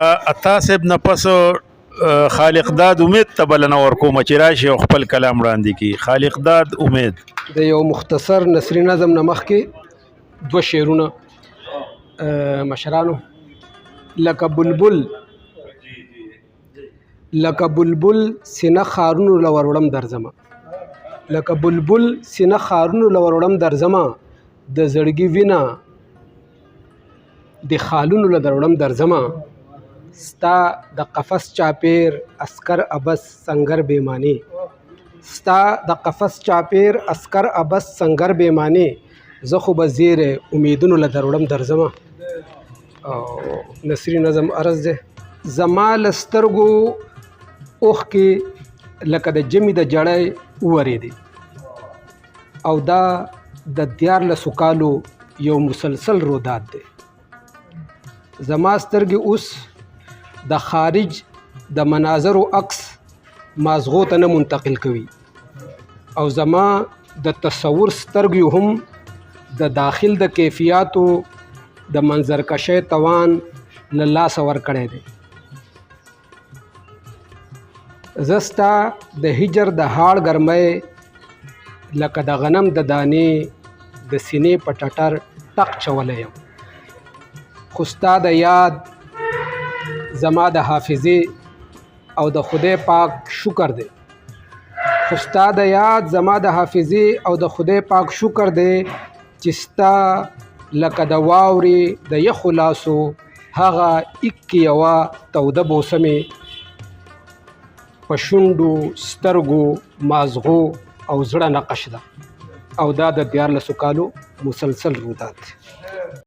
عطا صاحب نه پس خالق داد امید ته بلنه ورکوم چې راشي او خپل کلام وړاندې کړي. خالق داد امید د یو مختصر نثري نظم نه مخکې دوه شعرونه مشرانو. لکه بلبل سینه خارونو لور وړم درځمه، لکه بلبل سینه خارونو لور وړم درځمه، د زړګي وینه د خالونو له دروړم درځمه، ستا د قفس چاپیر اسکر ابس سنگر بیمانی، ستا د قفس چاپیر اسکر ابس سنگر بیمانی، زه خو به زیر امیدونو له دروړم درځمه. او نثري نظم عرض دی: زما له سترګو اوښکې لکه د ژمي د جړی وورېدې، او دا د 14 کالو یو مسلسل رودات دی. زما سترګې اوس د خارج د مناظرو عکس مازغو ته نه منتقل کوي، او زما د تصور سترګې هم د داخل د کیفیاتو د منظرکشۍ توان له لاسه ورکړی دی. زه ستا د هجر د هاړ ګرمۍ لکه د غنم د دانې د سینې په ټټر ټق چولی یم، خو ستا د یاد زما د حافظې او د خدای پاک شکر دی، خو ستا د یاد زما د حافظې او د خدای پاک شکر دی چې ستا لکه د واورې د یخو لاسو هغه ایکې یوه توده بوسه مې په شونډو سترګو مازغو او زړه نقش ده، او دا د 14 کالو مسلسل رودات دی.